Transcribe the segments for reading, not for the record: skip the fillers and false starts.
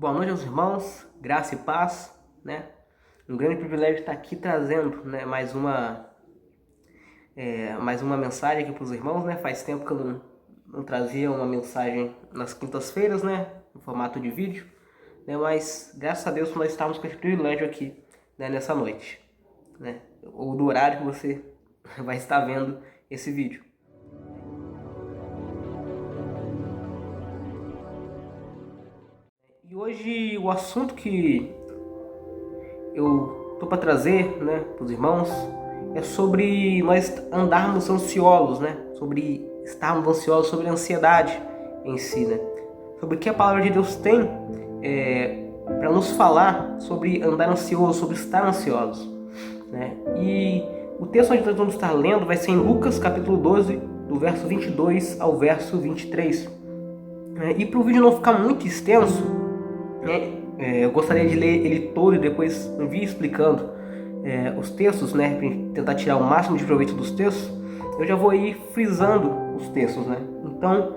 Boa noite aos irmãos, graça e paz, né? Um grande privilégio estar aqui trazendo, né, mais uma mensagem aqui para os irmãos, né? Faz tempo que eu não trazia uma mensagem nas quintas-feiras, né? No formato de vídeo, né? Mas graças a Deus nós estamos com esse privilégio aqui, né, nessa noite, né? Ou do horário que você vai estar vendo esse vídeo. E hoje o assunto que eu tô para trazer, né, para os irmãos, é sobre nós andarmos ansiosos, né? Sobre estarmos ansiosos, sobre a ansiedade em si, né? Sobre o que a palavra de Deus tem para nos falar sobre andar ansioso, sobre estar ansiosos, né? E o texto onde nós vamos estar lendo vai ser em Lucas capítulo 12, do verso 22 ao verso 23. E para o vídeo não ficar muito extenso, né, eu gostaria de ler ele todo e depois um vídeo explicando os textos, né, para tentar tirar o máximo de proveito dos textos. Eu já vou ir frisando os textos, né? Então,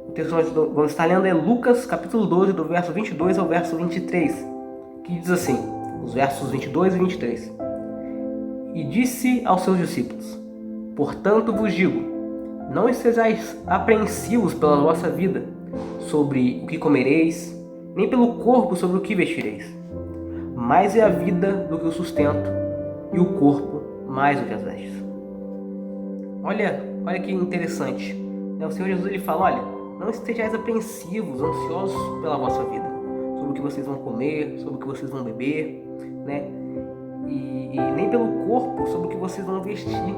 o texto que nós vamos estar lendo é Lucas capítulo 12, do verso 22 ao verso 23, que diz assim, os versos 22 e 23. E disse aos seus discípulos: portanto vos digo, não estejais apreensivos pela vossa vida, sobre o que comereis, nem pelo corpo sobre o que vestireis. Mais é a vida do que o sustento, e o corpo mais do que as vestes. Olha que interessante. O Senhor Jesus ele fala, olha, não estejais apreensivos, ansiosos pela vossa vida, sobre o que vocês vão comer, sobre o que vocês vão beber, né? E nem pelo corpo, sobre o que vocês vão vestir,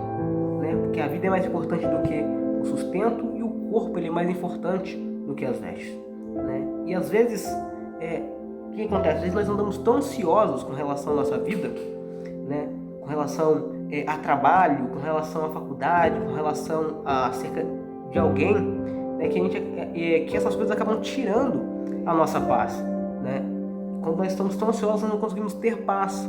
né? Porque a vida é mais importante do que o sustento e o corpo ele é mais importante do que as vestes, né? E às vezes, o que acontece? Às vezes nós andamos tão ansiosos com relação à nossa vida, né? Com relação a trabalho, com relação à faculdade, com relação a cerca de alguém, né? Que essas coisas acabam tirando a nossa paz, né? Quando nós estamos tão ansiosos, nós não conseguimos ter paz,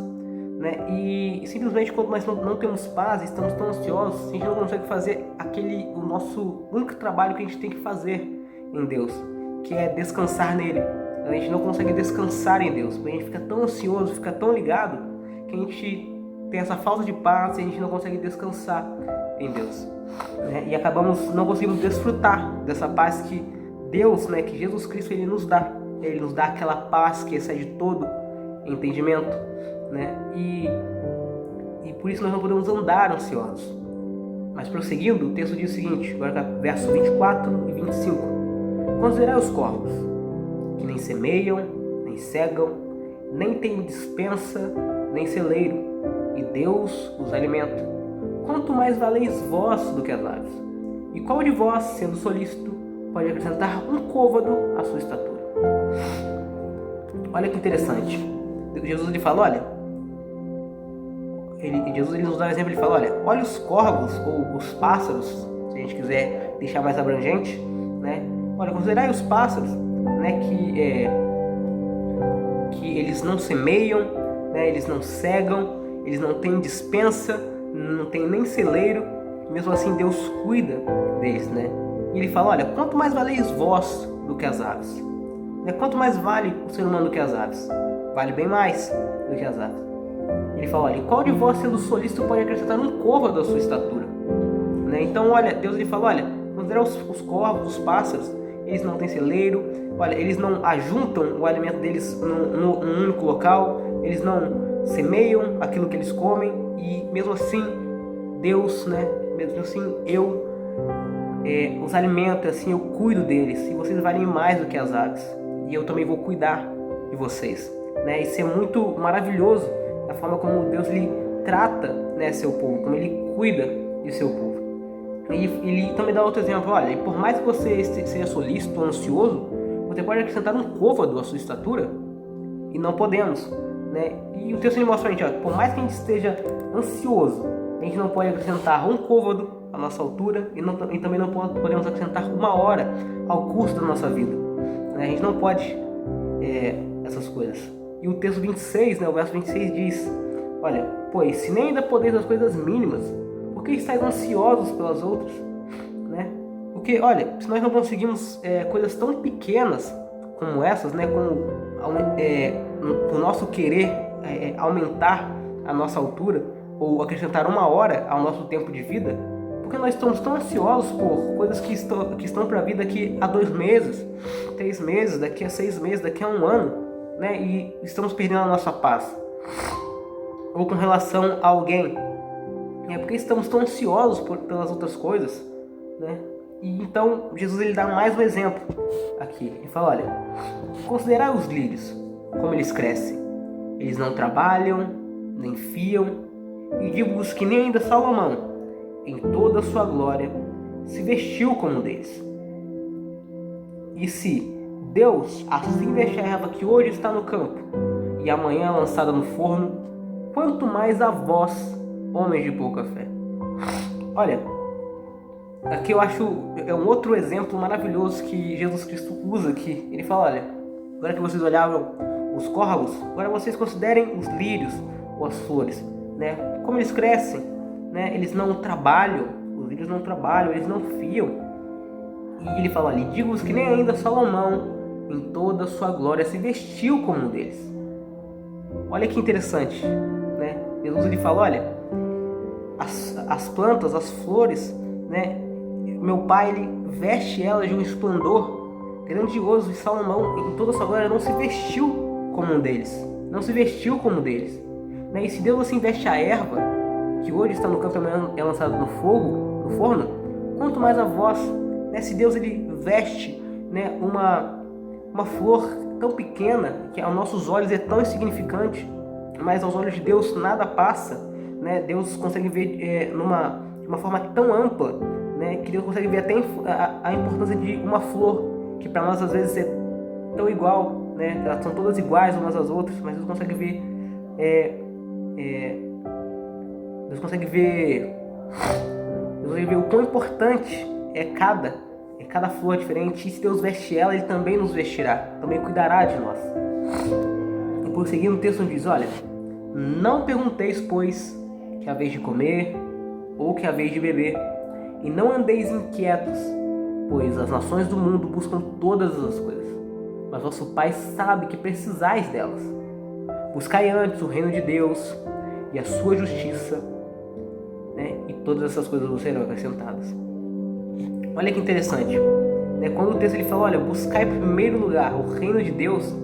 né? E simplesmente quando nós não temos paz, estamos tão ansiosos, a gente não consegue fazer o nosso único trabalho que a gente tem que fazer em Deus, que é descansar nele. A gente não consegue descansar em Deus, porque a gente fica tão ansioso, fica tão ligado, que a gente tem essa falta de paz e a gente não consegue descansar em Deus, né? E acabamos não conseguindo desfrutar dessa paz que Deus, né, que Jesus Cristo ele nos dá. Ele nos dá aquela paz que excede todo entendimento, né? E por isso nós não podemos andar ansiosos. Mas prosseguindo, o texto diz o seguinte, agora verso 24 e 25. Considerai os corvos, que nem semeiam, nem cegam, nem têm despensa, nem celeiro, e Deus os alimenta. Quanto mais valeis vós do que as aves? E qual de vós, sendo solícito, pode acrescentar um côvado à sua estatura? Olha que interessante. Jesus ele fala, olha, Jesus ele nos dá um exemplo, ele fala, olha os corvos ou os pássaros, se a gente quiser deixar mais abrangente, né? Olha, considerai os pássaros, né, que eles não semeiam, né, eles não cegam, eles não têm despensa, não tem nem celeiro, mesmo assim Deus cuida deles, né? E ele fala, olha, quanto mais valeis vós do que as aves? Né? Quanto mais vale o ser humano do que as aves? Vale bem mais do que as aves. Ele fala, olha, qual de vós sendo solícito pode acrescentar um côvado à sua estatura? Né? Então, olha, Deus ele fala, olha, considera os corvos, os pássaros, eles não têm celeiro, olha, eles não ajuntam o alimento deles num único local, eles não semeiam aquilo que eles comem, e mesmo assim, Deus, né, mesmo assim, eu os alimento, assim, eu cuido deles, e vocês valem mais do que as aves, e eu também vou cuidar de vocês, né? Isso é muito maravilhoso, a forma como Deus ele trata, né, seu povo, como ele cuida de seu povo. E ele também dá outro exemplo, olha, e por mais que você seja solícito ou ansioso, você pode acrescentar um côvado à sua estatura, e não podemos, né? E o texto ele mostra a gente, por mais que a gente esteja ansioso, a gente não pode acrescentar um côvado à nossa altura, e também não podemos acrescentar uma hora ao curso da nossa vida, né? A gente não pode essas coisas. E o texto 26, né, o verso 26 diz, olha, pois se nem ainda podeis as coisas mínimas, por que estáis ansiosos pelas outras? Né? Porque, olha, se nós não conseguimos coisas tão pequenas como essas, né, como o nosso querer aumentar a nossa altura ou acrescentar 1 hora ao nosso tempo de vida, porque nós estamos tão ansiosos por coisas que estão para vir daqui a 2 meses, 3 meses, daqui a 6 meses, daqui a 1 ano, né, e estamos perdendo a nossa paz. Ou com relação a alguém, porque estamos tão ansiosos pelas outras coisas, né? E então Jesus ele dá mais um exemplo aqui. Ele fala: olha, considerai os lírios, como eles crescem. Eles não trabalham, nem fiam, e digo-vos que nem ainda Salomão, em toda a sua glória, se vestiu como um deles. E se Deus assim veste a erva que hoje está no campo e amanhã é lançada no forno, quanto mais a vós, homens de pouca fé. Olha, aqui eu acho é um outro exemplo maravilhoso que Jesus Cristo usa aqui. Ele fala: olha, agora que vocês olhavam os córregos, agora vocês considerem os lírios ou as flores, né? Como eles crescem, né? Eles não trabalham, os lírios não trabalham, eles não fiam. E ele fala ali: digo-vos que nem ainda Salomão, em toda a sua glória, se vestiu como um deles. Olha que interessante, né? Jesus ele fala: olha, as plantas, as flores, né? Meu pai ele veste elas de um esplendor grandioso, e Salomão em toda a sua glória não se vestiu como um deles, não se vestiu como um deles, né? E se Deus assim veste a erva que hoje está no campo e amanhã é lançada no forno, quanto mais a vós, né? Se Deus ele veste, né, uma flor tão pequena que aos nossos olhos é tão insignificante, mas aos olhos de Deus nada passa, né? Deus consegue ver de uma forma tão ampla, né, que Deus consegue ver até a importância de uma flor, que para nós às vezes é tão igual, né? Elas são todas iguais umas às outras, mas Deus consegue ver Deus consegue ver o quão importante é cada flor diferente. E se Deus veste ela, Ele também nos vestirá, também cuidará de nós. E por seguir, o texto diz: olha, não pergunteis, pois, que é a vez de comer ou que é a vez de beber, e não andeis inquietos, pois as nações do mundo buscam todas as coisas, mas vosso Pai sabe que precisais delas. Buscai antes o reino de Deus e a sua justiça, né? E todas essas coisas vos serão acrescentadas. Olha que interessante, né? Quando o texto ele fala: olha, buscai em primeiro lugar o reino de Deus,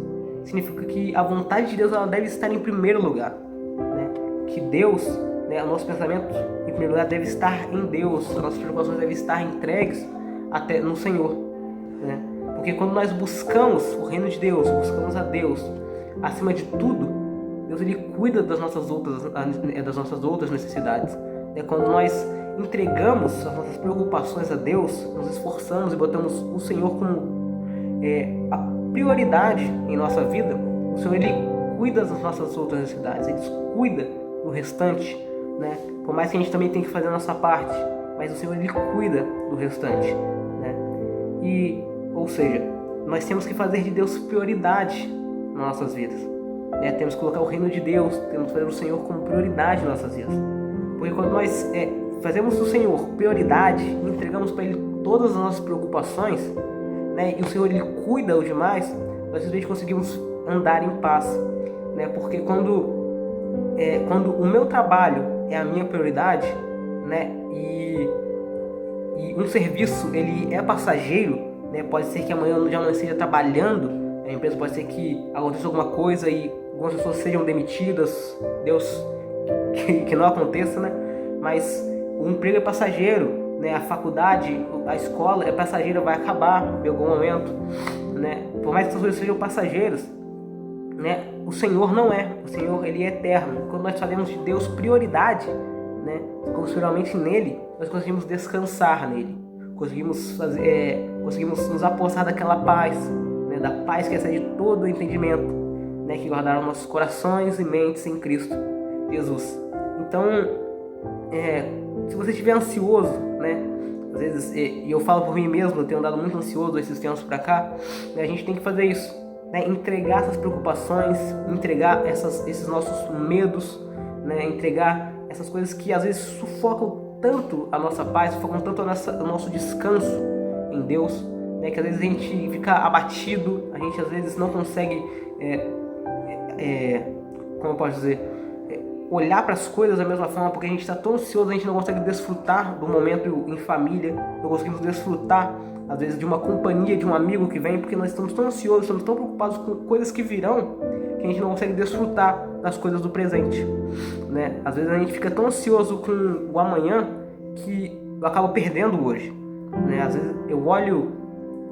significa que a vontade de Deus ela deve estar em primeiro lugar, né? Que Deus, né, o nosso pensamento em primeiro lugar deve estar em Deus, as nossas preocupações devem estar entregues até no Senhor, né? Porque quando nós buscamos o reino de Deus, buscamos a Deus acima de tudo, Deus ele cuida das nossas outras necessidades. É quando nós entregamos as nossas preocupações a Deus, nos esforçamos e botamos o Senhor como a prioridade em nossa vida, o Senhor ele cuida das nossas outras necessidades, Ele cuida do restante, né? Por mais que a gente também tenha que fazer a nossa parte, mas o Senhor ele cuida do restante, né? E, ou seja, nós temos que fazer de Deus prioridade nas nossas vidas, né? Temos que colocar o reino de Deus, temos que fazer o Senhor como prioridade nas nossas vidas, porque quando nós fazemos do Senhor prioridade, entregamos para Ele todas as nossas preocupações, né? E o Senhor ele cuida o demais, nós simplesmente conseguimos andar em paz, né? Porque quando o meu trabalho é a minha prioridade, né? E um serviço ele é passageiro, né? Pode ser que amanhã eu já não esteja trabalhando, a empresa pode ser que aconteça alguma coisa e algumas pessoas sejam demitidas, Deus que não aconteça, né? Mas o emprego é passageiro, né? A faculdade, a escola é passageira, vai acabar em algum momento, né? Por mais que essas coisas sejam passageiras, né? O Senhor não é. O Senhor ele é eterno. Quando nós fazemos de Deus prioridade, né? Consequentemente nele, nós conseguimos descansar nele, conseguimos nos apossar daquela paz, né? Da paz que excede todo o entendimento, né? Que guardaram nossos corações e mentes em Cristo Jesus. Então, se você estiver ansioso, né? Às vezes, e eu falo por mim mesmo, eu tenho andado muito ansioso esses tempos pra cá, né? A gente tem que fazer isso, né? Entregar essas preocupações, entregar esses nossos medos, né? Entregar essas coisas que às vezes sufocam tanto a nossa paz, sufocam tanto o nosso descanso em Deus, né? Que às vezes a gente fica abatido, a gente às vezes não consegue, como eu posso dizer, olhar para as coisas da mesma forma, porque a gente está tão ansioso, a gente não consegue desfrutar do momento em família, não conseguimos desfrutar às vezes de uma companhia, de um amigo que vem, porque nós estamos tão ansiosos, estamos tão preocupados com coisas que virão, que a gente não consegue desfrutar das coisas do presente, né? Às vezes a gente fica tão ansioso com o amanhã que eu acabo perdendo hoje, né? Às vezes eu olho,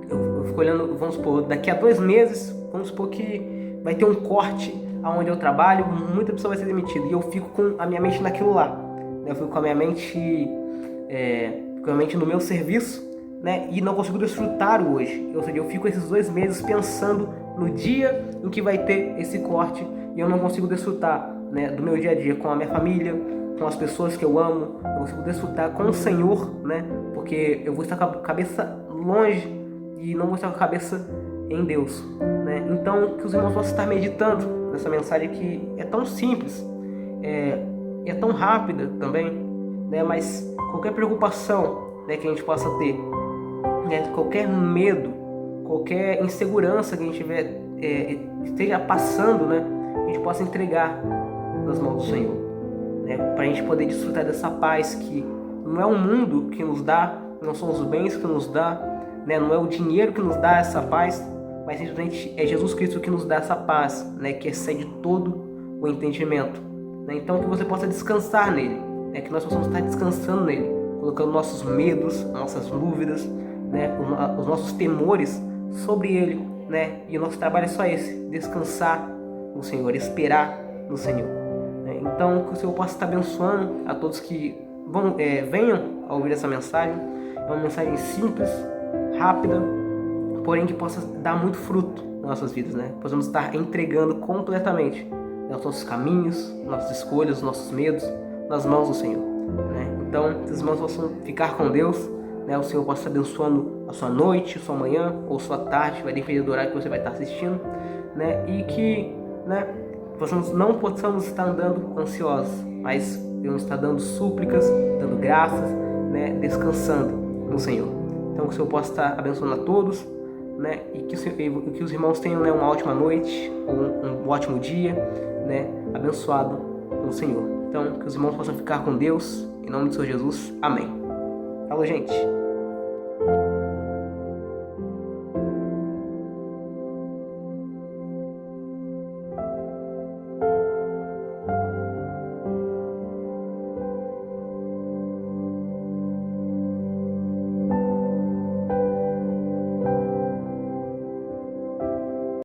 eu fico olhando, vamos supor, daqui a 2 meses, vamos supor que vai ter um corte aonde eu trabalho, muita pessoa vai ser demitida, e eu fico com a minha mente naquilo lá, né? Eu fico com a minha mente, no meu serviço, né? E não consigo desfrutar o hoje. Ou seja, eu fico esses 2 meses pensando no dia em que vai ter esse corte e eu não consigo desfrutar, né, do meu dia a dia com a minha família, com as pessoas que eu amo, eu consigo desfrutar com o Senhor, né? Porque eu vou estar com a cabeça longe e não vou estar com a cabeça em Deus, né? Então, que os irmãos possam estar meditando nessa mensagem que é tão simples, é tão rápida também, né? Mas qualquer preocupação, né, que a gente possa ter, né, qualquer medo, qualquer insegurança que a gente tiver, esteja passando, né, a gente possa entregar nas mãos do Senhor, né, para a gente poder desfrutar dessa paz que não é o mundo que nos dá, não são os bens que nos dá, né, não é o dinheiro que nos dá essa paz, mas simplesmente é Jesus Cristo que nos dá essa paz, né, que excede todo o entendimento, né? Então que você possa descansar nele, né, que nós possamos estar descansando nele, colocando nossos medos, nossas dúvidas, né, os nossos temores sobre ele, né? E o nosso trabalho é só esse: descansar no Senhor, esperar no Senhor, né? Então que o Senhor possa estar abençoando a todos que venham a ouvir essa mensagem. É uma mensagem simples, rápida, porém que possa dar muito fruto nas nossas vidas, né? Possamos estar entregando completamente, né, os nossos caminhos, nossas escolhas, os nossos medos nas mãos do Senhor, né? Então, que os irmãos possam ficar com Deus, né? O Senhor possa estar abençoando a sua noite, sua manhã ou sua tarde, vai depender do horário que você vai estar assistindo, né? E que, né, não possamos estar andando ansiosos, mas devemos estar dando súplicas, dando graças, né, descansando no Senhor. Então que o Senhor possa estar abençoando a todos, né, e que os irmãos tenham, né, uma ótima noite, um ótimo dia, né, abençoado pelo Senhor. Então que os irmãos possam ficar com Deus, em nome do Senhor Jesus. Amém. Falou, gente.